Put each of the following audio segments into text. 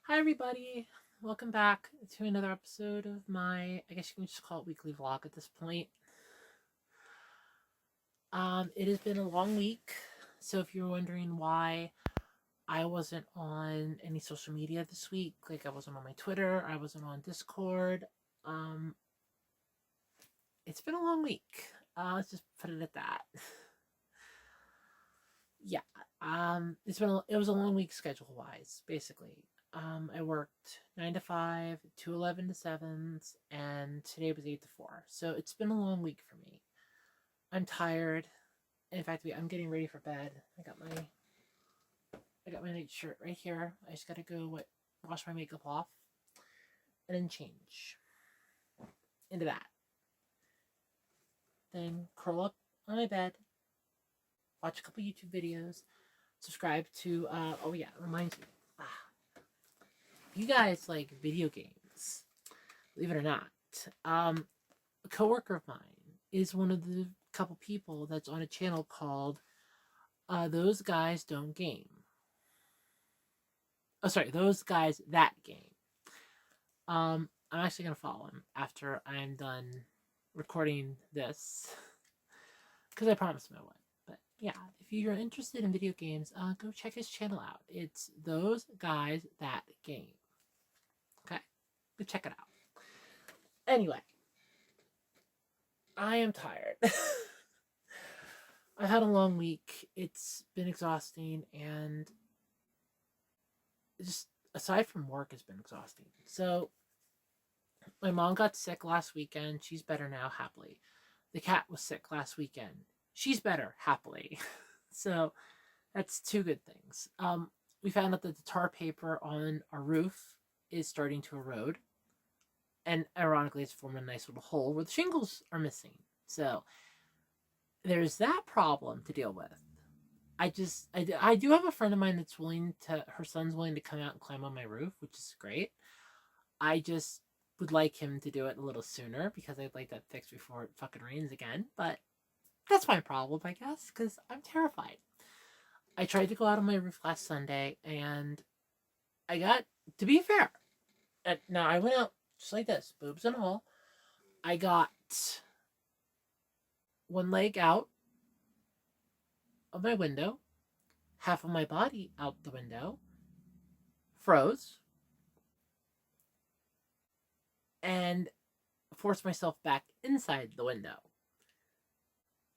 Hi, everybody. Welcome back to another episode of my, I guess you can just call it weekly vlog at this point. It has been a long week, so if you're wondering why I wasn't on any social media this week, like I wasn't on my Twitter, I wasn't on Discord, um, it's been a long week. Let's just put it at that. Yeah, it was a long week schedule wise, basically. I worked 9 to 5, 2 11 to 7s, and today was 8 to 4. So it's been a long week for me. I'm tired. In fact, I'm getting ready for bed. I got my night shirt right here. I just gotta go wash my makeup off and then change into that. Then curl up on my bed, watch a couple YouTube videos, subscribe to oh yeah, it reminds me. You guys like video games, believe it or not. A coworker of mine is one of the couple people that's on a channel called Those Guys Don't Game. Oh, sorry, Those Guys That Game. I'm actually gonna follow him after I'm done recording this because I promised him I would. But yeah, if you're interested in video games, go check his channel out. It's Those Guys That Game. Okay, go check it out. Anyway, I am tired. I've had a long week. It's been exhausting, and just aside from work, has been exhausting. So, my mom got sick last weekend. She's better now, happily. The cat was sick last weekend. She's better, happily. So, that's two good things. We found out that the tar paper on our roof is starting to erode. And ironically, it's forming a nice little hole where the shingles are missing. So, there's that problem to deal with. I do have a friend of mine that's her son's willing to come out and climb on my roof, which is great. I just would like him to do it a little sooner because I'd like that fixed before it fucking rains again. But that's my problem, I guess, because I'm terrified. I tried to go out on my roof last Sunday, and I got, to be fair, now I went out just like this, boobs and all. I got one leg out of my window, half of my body out the window, froze, and forced myself back inside the window.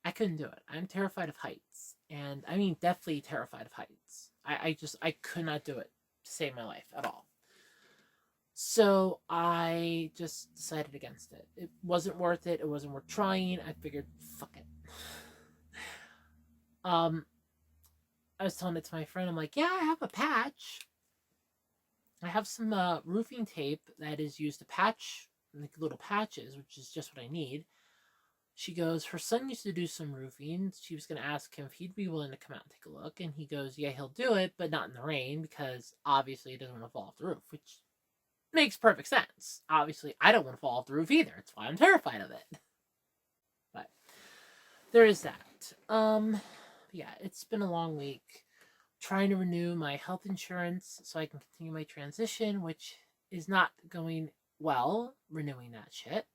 I couldn't do it. I'm terrified of heights. And I mean, definitely terrified of heights. I could not do it to save my life at all. So I just decided against it. It wasn't worth it. It wasn't worth trying. I figured, fuck it. I was telling it to my friend. I'm like, yeah, I have a patch. I have some roofing tape that is used to patch like little patches, which is just what I need. She goes, her son used to do some roofing. She was going to ask him if he'd be willing to come out and take a look. And he goes, yeah, he'll do it, but not in the rain because obviously he doesn't want to fall off the roof, which makes perfect sense. Obviously, I don't want to fall off the roof either. That's why I'm terrified of it. But there is that. Yeah, it's been a long week. Trying to renew my health insurance so I can continue my transition, which is not going well, renewing that shit.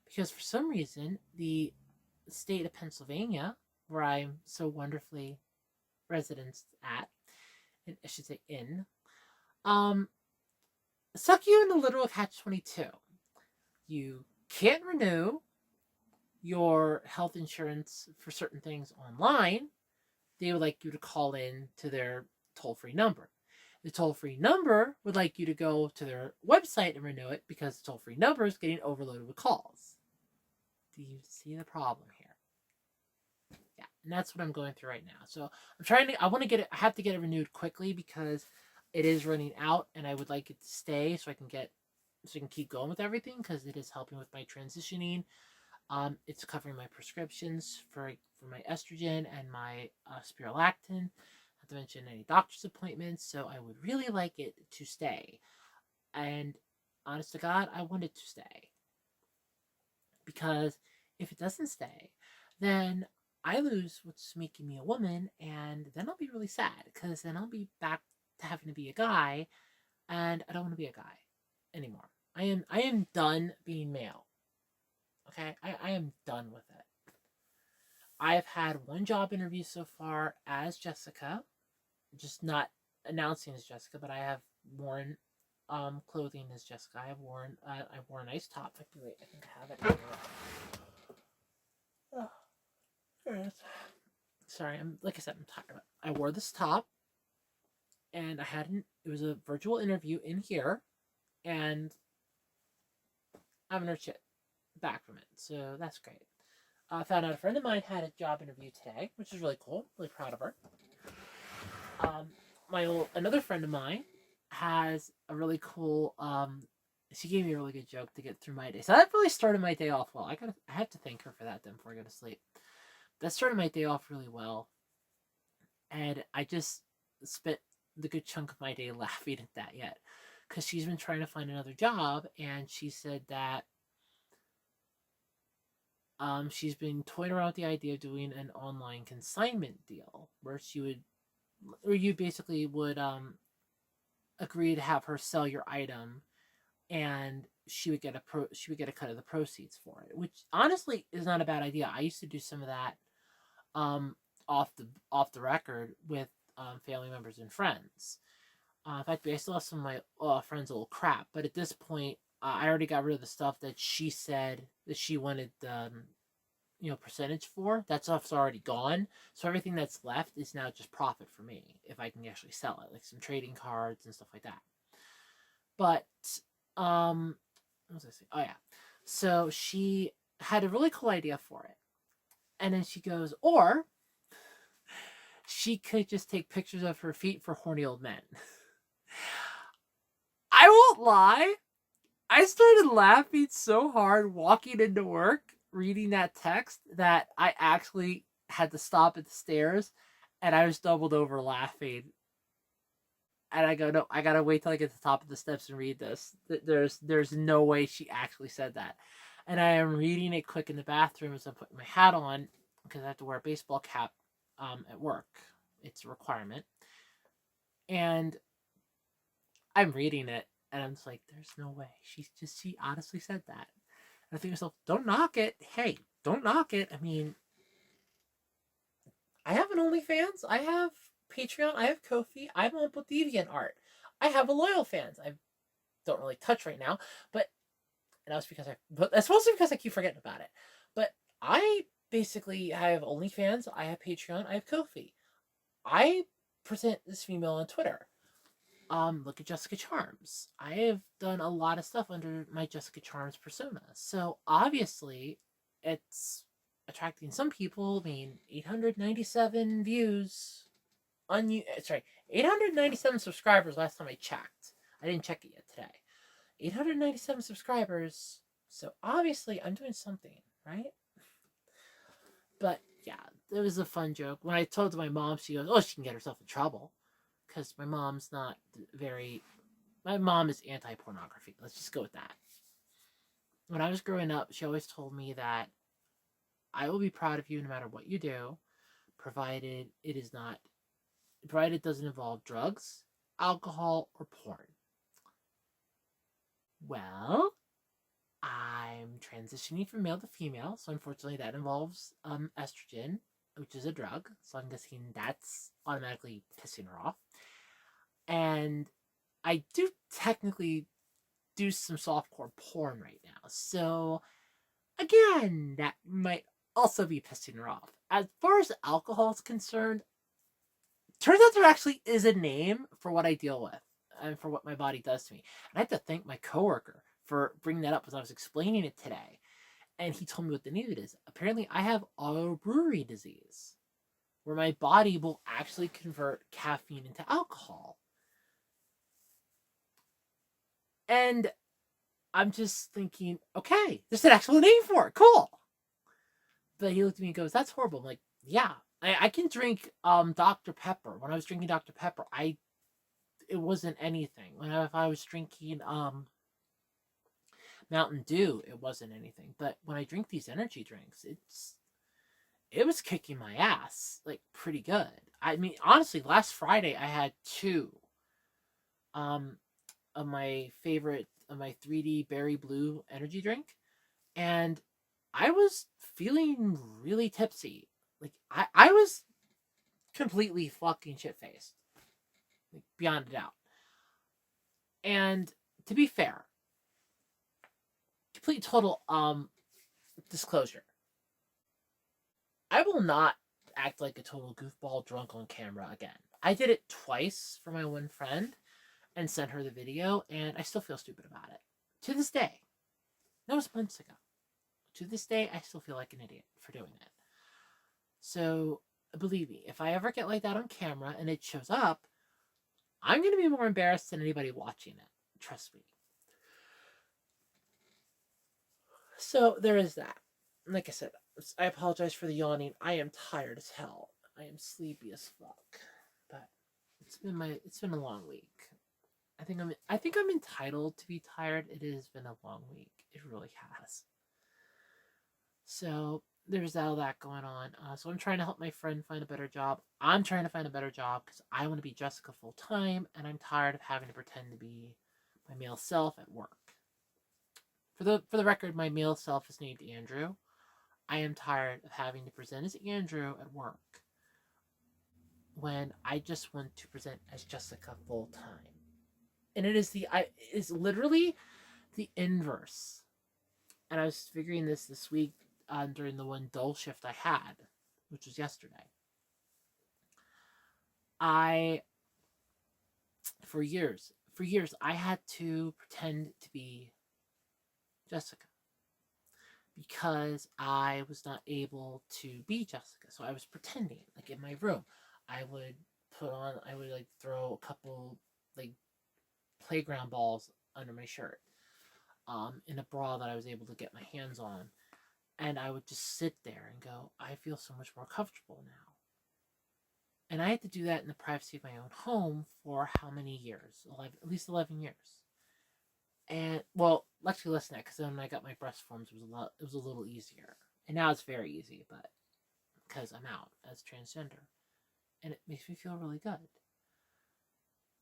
Because for some reason, the state of Pennsylvania, where I'm so wonderfully resident at, and I should say in, suck you in the literal catch-22. You can't renew your health insurance for certain things online. They would like you to call in to their toll-free number. The toll-free number would like you to go to their website and renew it because the toll-free number is getting overloaded with calls. Do you see the problem here? Yeah, and that's what I'm going through right now. So I want to get it, I have to get it renewed quickly because it is running out and I would like it to stay so I can keep going with everything because it is helping with my transitioning. It's covering my prescriptions for my estrogen and my spirulactin, not to mention any doctor's appointments. So I would really like it to stay. And honest to God, I want it to stay. Because if it doesn't stay, then I lose what's making me a woman, and then I'll be really sad because then I'll be back to having to be a guy and I don't want to be a guy anymore. I am done being male. Okay, I am done with it. I've had one job interview so far as Jessica, just not announcing as Jessica, but I have worn clothing as Jessica. I wore a nice top. Wait, I think I have it here. Oh, there it is. Sorry, like I said, I'm tired. I wore this top, and it was a virtual interview in here, and I haven't heard shit back from it, so that's great. I found out a friend of mine had a job interview today, which is really cool. Really proud of her. Another friend of mine has a really cool. She gave me a really good joke to get through my day, so that really started my day off well. I have to thank her for that then before I go to sleep. That started my day off really well, and I just spent the good chunk of my day laughing at that yet, because she's been trying to find another job, and she said that she's been toying around with the idea of doing an online consignment deal where you basically would agree to have her sell your item, and she would get a cut of the proceeds for it, which honestly is not a bad idea. I used to do some of that um, off the record with family members and friends. In fact, I still have some of my friends' old crap, but at this point, I already got rid of the stuff that she said that she wanted percentage for. That stuff's already gone, so everything that's left is now just profit for me if I can actually sell it, like some trading cards and stuff like that. But what was I saying? Oh yeah, so she had a really cool idea for it, and then she goes, or she could just take pictures of her feet for horny old men. I won't lie, I started laughing so hard walking into work reading that text that I actually had to stop at the stairs, and I was doubled over laughing. And I go, no, I gotta wait till I get to the top of the steps and read this. There's no way she actually said that. And I am reading it quick in the bathroom as I'm putting my hat on, because I have to wear a baseball cap at work. It's a requirement. And I'm reading it, and I'm just like, there's no way. She honestly said that. And I think to myself, don't knock it. Hey, don't knock it. I mean, I have an OnlyFans. I have Patreon. I have Ko-fi. I'm on DeviantArt. I have a loyal fans. I don't really touch right now, but that's mostly because I keep forgetting about it. But I basically have OnlyFans. I have Patreon. I have Ko-fi. I present this female on Twitter. Look at Jessica Charms. I have done a lot of stuff under my Jessica Charms persona. So obviously, it's attracting some people. I mean, 897 views. 897 subscribers last time I checked. I didn't check it yet today. 897 subscribers. So obviously, I'm doing something, right? But yeah, it was a fun joke. When I told my mom, she goes, "Oh, she can get herself in trouble." Because my mom is anti-pornography. Let's just go with that. When I was growing up, she always told me that I will be proud of you no matter what you do, provided it doesn't involve drugs, alcohol, or porn. Well, I'm transitioning from male to female, so unfortunately that involves estrogen, which is a drug. So I'm guessing that's automatically pissing her off. And I do technically do some softcore porn right now. So again, that might also be pissing her off. As far as alcohol is concerned, turns out there actually is a name for what I deal with and for what my body does to me. And I have to thank my coworker for bringing that up as I was explaining it today. And he told me what the name of it is. Apparently, I have autobrewery disease, where my body will actually convert caffeine into alcohol. And I'm just thinking, okay, there's an actual name for it. Cool. But he looked at me and goes, that's horrible. I'm like, yeah, I can drink Dr. Pepper. When I was drinking Dr. Pepper, it wasn't anything. If I was drinking Mountain Dew, it wasn't anything. But when I drink these energy drinks, it was kicking my ass, like, pretty good. I mean, honestly, last Friday I had two. of my favorite of my 3D berry blue energy drink, and I was feeling really tipsy. Like I was completely fucking shit faced, like beyond a doubt. And to be fair, complete total disclosure, I will not act like a total goofball drunk on camera again. I did it twice for my one friend and sent her the video, and I still feel stupid about it. To this day. That was months ago. To this day, I still feel like an idiot for doing it. So, believe me, if I ever get like that on camera and it shows up, I'm going to be more embarrassed than anybody watching it. Trust me. So, there is that. Like I said, I apologize for the yawning. I am tired as hell. I am sleepy as fuck. But it's been a long week. I think I'm entitled to be tired. It has been a long week. It really has. So there's all that going on. So I'm trying to help my friend find a better job. I'm trying to find a better job because I want to be Jessica full time, and I'm tired of having to pretend to be my male self at work. For the record, my male self is named Andrew. I am tired of having to present as Andrew at work when I just want to present as Jessica full time. And it's literally the inverse. And I was figuring this week during the one dull shift I had, which was yesterday. For years, I had to pretend to be Jessica because I was not able to be Jessica. So I was pretending, like in my room. I would like throw a couple like playground balls under my shirt, in a bra that I was able to get my hands on. And I would just sit there and go, I feel so much more comfortable now. And I had to do that in the privacy of my own home for how many years? At least 11 years. And, well, actually less than that, because then when I got my breast forms, it was a little easier. And now it's very easy, but because I'm out as transgender. And it makes me feel really good.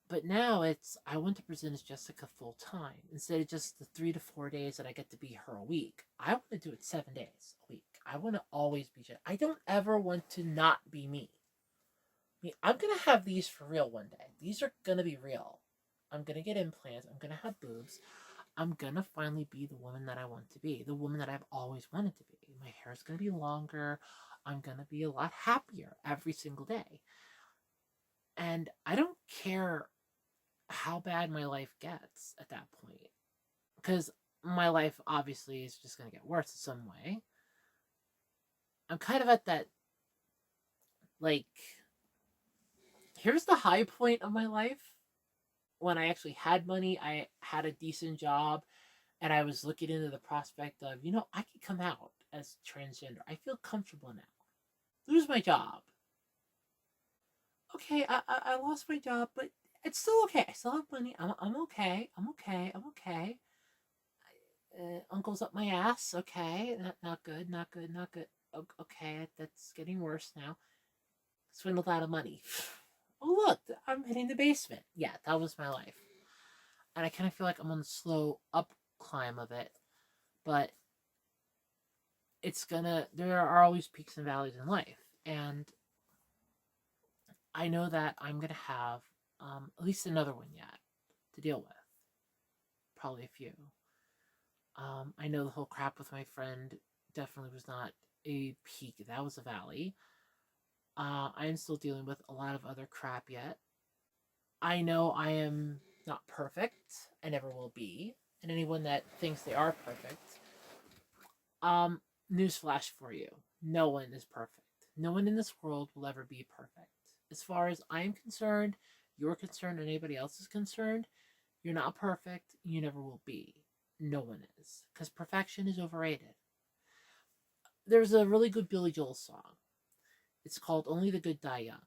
But now I want to present as Jessica full time instead of just the 3 to 4 days that I get to be her a week. I want to do it 7 days a week. I want to always be Jessica. I don't ever want to not be me. I mean, I'm gonna have these for real one day. These are gonna be real. I'm gonna get implants. I'm gonna have boobs. I'm gonna finally be the woman that I want to be. The woman that I've always wanted to be. My hair is gonna be longer. I'm gonna be a lot happier every single day. And I don't care how bad my life gets at that point, because my life obviously is just going to get worse in some way. I'm kind of at that, like, here's the high point of my life. When I actually had money, I had a decent job, and I was looking into the prospect of, I could come out as transgender. I feel comfortable now. Lose my job. Okay, I lost my job, but it's still okay. I still have money. I'm okay. I'm okay. I'm okay. Uncle's up my ass. Okay, not good. Not good. Not good. Okay, that's getting worse now. Swindled out of money. Oh look, I'm hitting the basement. Yeah, that was my life, and I kind of feel like I'm on the slow up climb of it, but there are always peaks and valleys in life, and I know that I'm gonna have at least another one yet to deal with. Probably a few. I know the whole crap with my friend definitely was not a peak. That was a valley. I am still dealing with a lot of other crap yet. I know I am not perfect. I never will be. And anyone that thinks they are perfect, newsflash for you. No one is perfect. No one in this world will ever be perfect. As far as I'm concerned, you're concerned, and anybody else is concerned, you're not perfect. You never will be. No one is. Because perfection is overrated. There's a really good Billy Joel song. It's called Only the Good Die Young.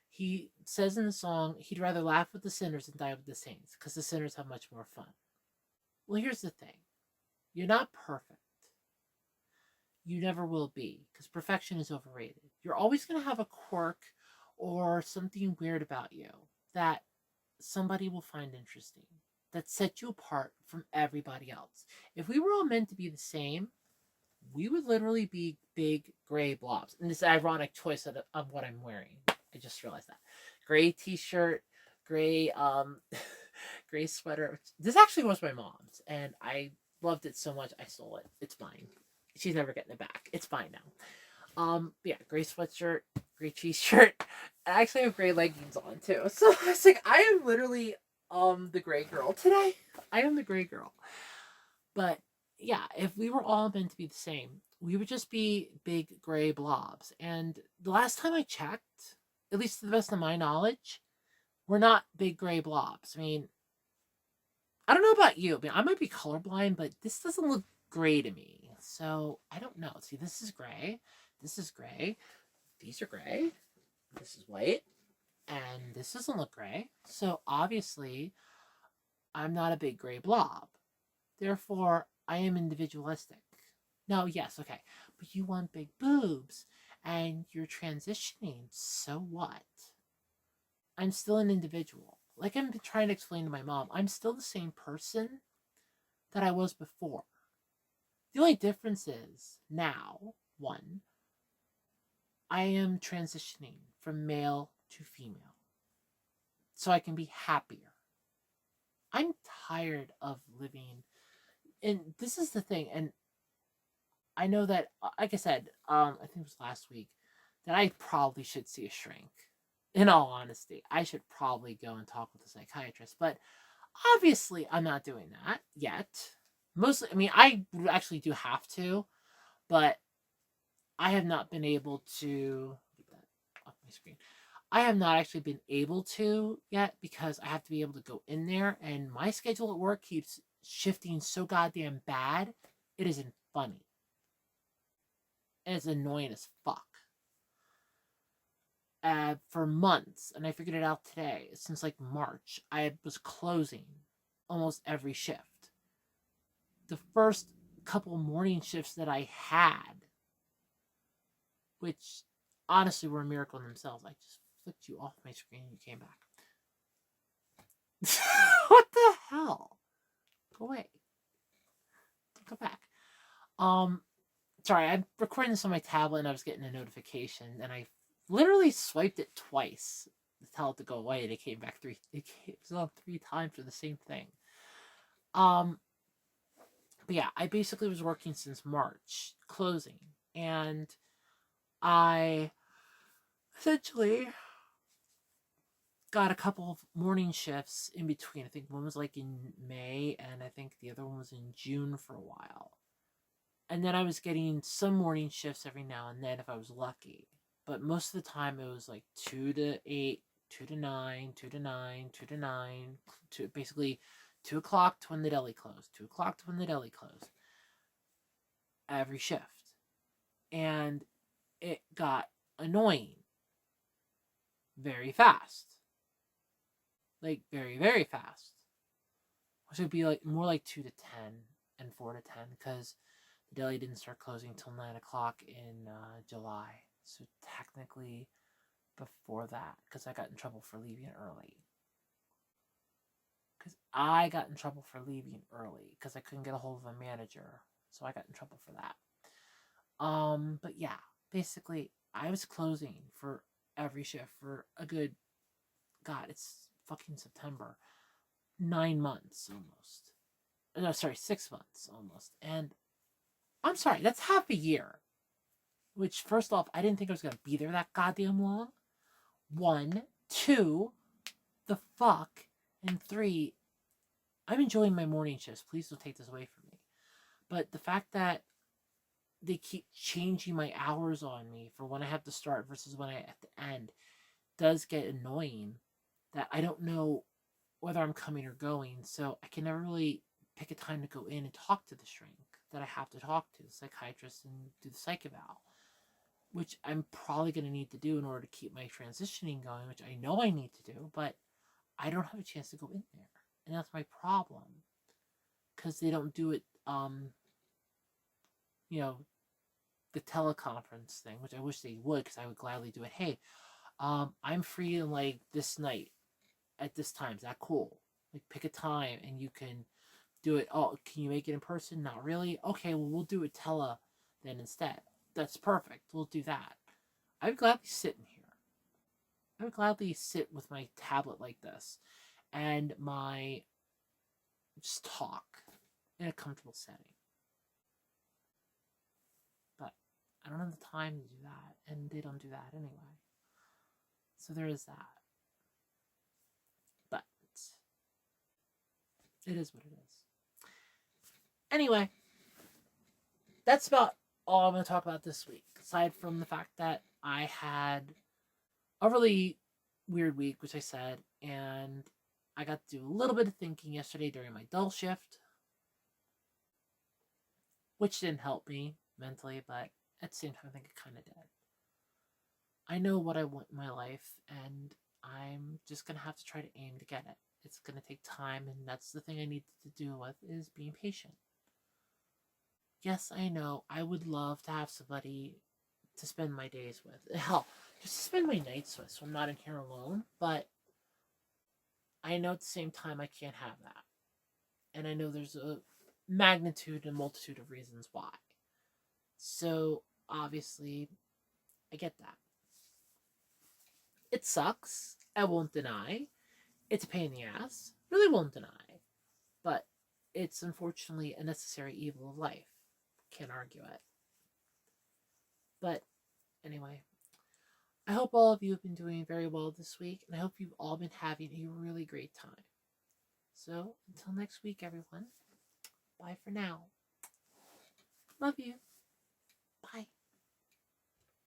He says in the song he'd rather laugh with the sinners than die with the saints because the sinners have much more fun. Well, here's the thing. You're not perfect. You never will be because perfection is overrated. You're always going to have a quirk or something weird about you that somebody will find interesting, that set you apart from everybody else. If we were all meant to be the same, we would literally be big gray blobs. And this ironic choice of what I'm wearing. I just realized that. Gray t-shirt, gray gray sweater. This actually was my mom's, and I loved it so much I stole it. It's mine. She's never getting it back. It's fine now. Yeah, gray sweatshirt, gray t-shirt. I actually have gray leggings on too. So I was like, I am literally the gray girl today. I am the gray girl. But yeah, if we were all meant to be the same, we would just be big gray blobs. And the last time I checked, at least to the best of my knowledge, we're not big gray blobs. I mean, I don't know about you. I mean, I might be colorblind, but this doesn't look gray to me. So I don't know. See, this is gray. This is gray. These are gray. This is white. And this doesn't look gray. So obviously, I'm not a big gray blob. Therefore, I am individualistic. Now, yes, okay. But you want big boobs and you're transitioning. So what? I'm still an individual. Like I'm trying to explain to my mom, I'm still the same person that I was before. The only difference is now, one, I am transitioning from male to female so I can be happier. I'm tired of living, and this is the thing, and I know that, like I said, I think it was last week, that I probably should see a shrink. In all honesty, I should probably go and talk with a psychiatrist, but obviously I'm not doing that yet. Mostly, I mean, I actually do have to, but I have not been able to get that off my screen. I have not actually been able to yet because I have to be able to go in there, and my schedule at work keeps shifting so goddamn bad. It isn't funny. And it's annoying as fuck. For months, and I figured it out today, since like March, I was closing almost every shift. The first couple morning shifts that I had, which honestly were a miracle in themselves. I just flicked you off my screen and you came back. What the hell? Go away. Don't come back. Sorry, I'm recording this on my tablet and I was getting a notification and I literally swiped it twice to tell it to go away and it came back three. It was on 3 times for the same thing. But yeah, I basically was working since March, closing, and I essentially got a couple of morning shifts in between. I think one was like in May, and I think the other one was in June for a while. And then I was getting some morning shifts every now and then if I was lucky. But most of the time it was like 2 to 8, 2 to 9, 2 to 9, 2 to 9, to basically 2 o'clock to when the deli closed, 2 o'clock to when the deli closed. Every shift. And it got annoying very fast. Like, very, very fast. Which would be like more like 2 to 10 and 4 to 10 because the deli didn't start closing until 9 o'clock in July. So technically before that, because I got in trouble for leaving early. Because I got in trouble for leaving early because I couldn't get a hold of a manager. So I got in trouble for that. But yeah, basically I was closing for every shift for a good, God, it's fucking September. 9 months almost. No, sorry, 6 months almost. And I'm sorry, that's half a year. Which, first off, I didn't think I was going to be there that goddamn long. 1, 2, the fuck. And 3, I'm enjoying my morning shifts. Please don't take this away from me. But the fact that they keep changing my hours on me for when I have to start versus when I have to end does get annoying. That I don't know whether I'm coming or going. So I can never really pick a time to go in and talk to the shrink that I have to talk to, the psychiatrist, and do the psych eval. Which I'm probably going to need to do in order to keep my transitioning going, which I know I need to do, but I don't have a chance to go in there. And that's my problem. Because they don't do it, the teleconference thing, which I wish they would, because I would gladly do it. Hey, I'm free like this night at this time. Is that cool? Like, pick a time and you can do it. Oh, can you make it in person? Not really. Okay, well, we'll do it tele then instead. That's perfect. We'll do that. I would gladly sit in here. I would gladly sit with my tablet like this and my just talk in a comfortable setting. But I don't have the time to do that, and they don't do that anyway. So there is that. But it is what it is. Anyway, that's about all I'm going to talk about this week. Aside from the fact that I had a really weird week, which I said, and I got to do a little bit of thinking yesterday during my dull shift, which didn't help me mentally, but at the same time, I think it kind of did. I know what I want in my life, and I'm just going to have to try to aim to get it. It's going to take time, and that's the thing I need to deal with, is being patient. Yes, I know, I would love to have somebody to spend my days with. Hell, just to spend my nights with, so I'm not in here alone, but I know at the same time I can't have that. And I know there's a magnitude and multitude of reasons why. So, obviously, I get that. It sucks. I won't deny. It's a pain in the ass. Really won't deny. But it's unfortunately a necessary evil of life. Can't argue it. But anyway, I hope all of you have been doing very well this week, and I hope you've all been having a really great time. So, until next week, everyone, bye for now. Love you.